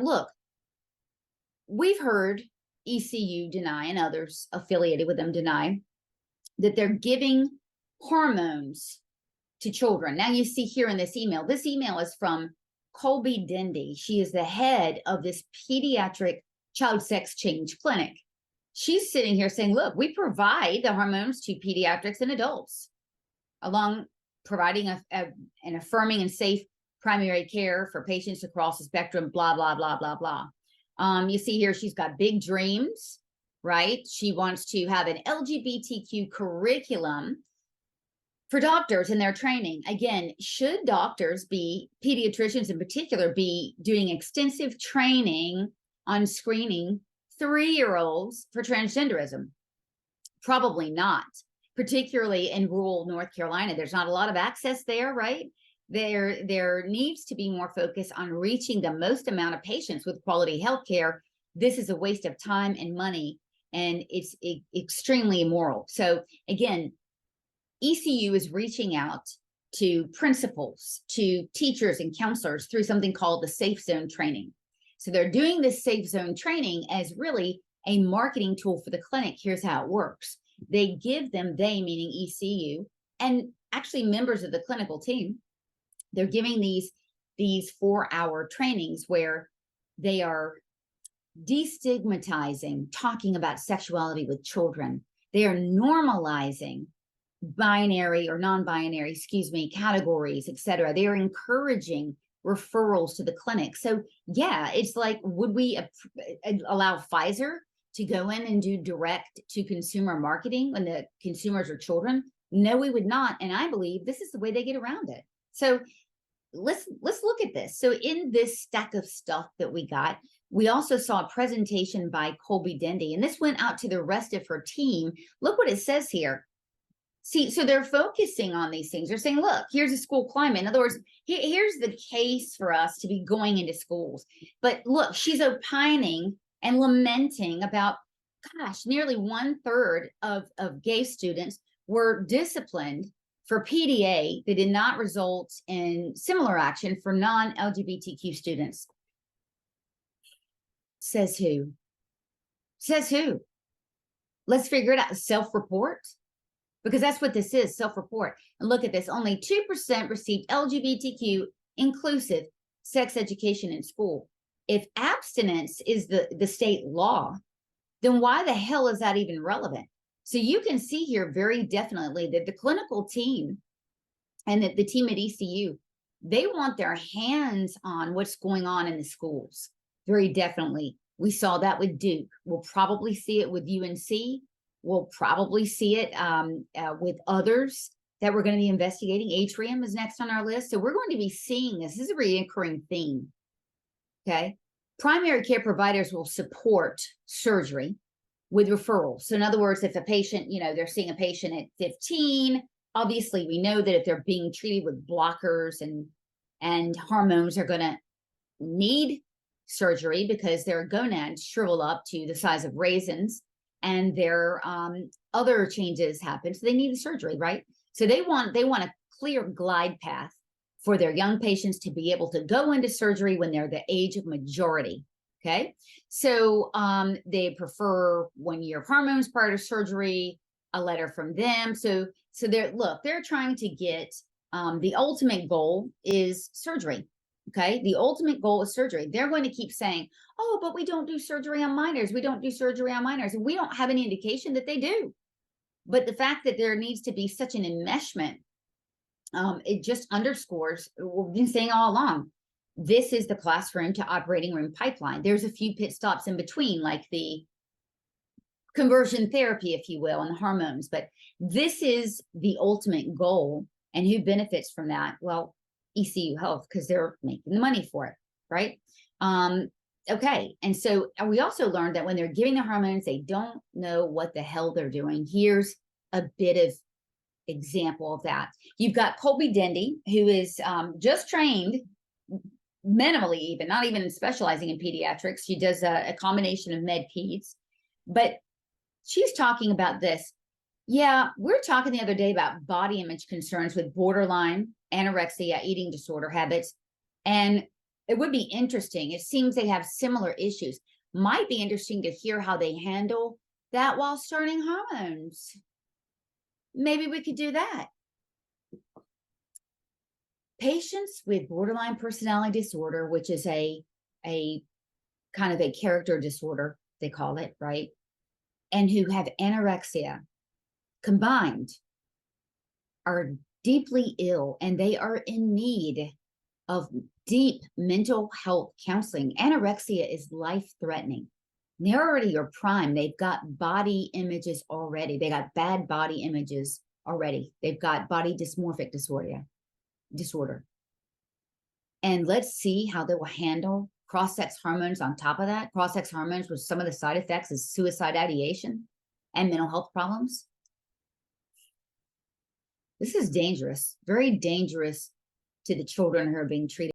look, we've heard ECU deny and others affiliated with them deny that they're giving hormones to children. Now you see here in this email is from Colby Dendy. She is the head of this pediatric child sex change clinic. She's sitting here saying, look, we provide the hormones to pediatrics and adults, along providing an affirming and safe primary care for patients across the spectrum, blah, blah, blah, blah, blah. You see here, she's got big dreams, right? She wants to have an LGBTQ curriculum for doctors in their training. Again, should doctors pediatricians in particular, be doing extensive training on screening 3-year-olds for transgenderism? Probably not, particularly in rural North Carolina. There's not a lot of access there, right? There needs to be more focus on reaching the most amount of patients with quality health care. This is a waste of time and money, and it's extremely immoral. So again, ECU is reaching out to principals, to teachers and counselors through something called the Safe Zone training. So they're doing this Safe Zone training as really a marketing tool for the clinic. Here's how it works. They give them, they meaning ECU, and actually members of the clinical team, they're giving these 4-hour trainings where they are destigmatizing talking about sexuality with children. They are normalizing binary or non-binary, categories, etc. They are encouraging referrals to the clinic. So yeah, it's like, would we allow Pfizer to go in and do direct to consumer marketing when the consumers are children? No, we would not. And I believe this is the way they get around it. So let's look at this. So in this stack of stuff that we got, we also saw a presentation by Colby Dendy, and this went out to the rest of her team. Look what it says here. See, so they're focusing on these things. They're saying, look, here's a school climate. In other words, here's the case for us to be going into schools. But look, she's opining and lamenting about, gosh, nearly 1/3 of gay students were disciplined for PDA that did not result in similar action for non-LGBTQ students. Says who? Says who? Let's figure it out. Self-report? Because that's what this is, self-report. And look at this, only 2% received LGBTQ inclusive sex education in school. If abstinence is the state law, then why the hell is that even relevant? So you can see here very definitely that the clinical team and the team at ECU, they want their hands on what's going on in the schools. Very definitely. We saw that with Duke. We'll probably see it with UNC. We'll probably see it with others that we're going to be investigating. Atrium is next on our list. So we're going to be seeing this. This is a recurring theme. Okay. Primary care providers will support surgery with referrals. So in other words, if a patient, they're seeing a patient at 15, obviously we know that if they're being treated with blockers and hormones, are going to need surgery because their gonads shrivel up to the size of raisins and their other changes happen. So they need a surgery, right? So they want a clear glide path for their young patients to be able to go into surgery when they're the age of majority. Okay, so they prefer 1 year of hormones prior to surgery, a letter from them. So they're trying to get the ultimate goal is surgery. Okay, the ultimate goal is surgery. They're going to keep saying, oh, but we don't do surgery on minors. We don't do surgery on minors. And we don't have any indication that they do. But the fact that there needs to be such an enmeshment, it just underscores what we've been saying all along. This is the classroom to operating room pipeline. There's a few pit stops in between, like the conversion therapy, if you will, and the hormones. But this is the ultimate goal. And who benefits from that? Well, ECU Health, because they're making the money for it, right? Okay, and so we also learned that when they're giving the hormones, they don't know what the hell they're doing. Here's a bit of example of that. You've got Colby Dendy, who is just trained minimally, even not even specializing in pediatrics. She does a combination of med peds, but she's talking about this. Yeah, we're talking the other day about body image concerns with borderline, anorexia, eating disorder habits, and It would be interesting. It seems they have similar issues. Might be interesting to hear how they handle that while starting hormones. Maybe we could do that. Patients with borderline personality disorder, which is a kind of a character disorder, they call it, right? And who have anorexia combined are deeply ill, and they are in need of deep mental health counseling. Anorexia is life-threatening. They already are prime. They've got body images already. They got bad body images already. They've got body dysmorphic disorder. And let's see how they will handle cross-sex hormones on top of that. Cross-sex hormones with some of the side effects is suicide ideation and mental health problems. This is dangerous, very dangerous to the children who are being treated.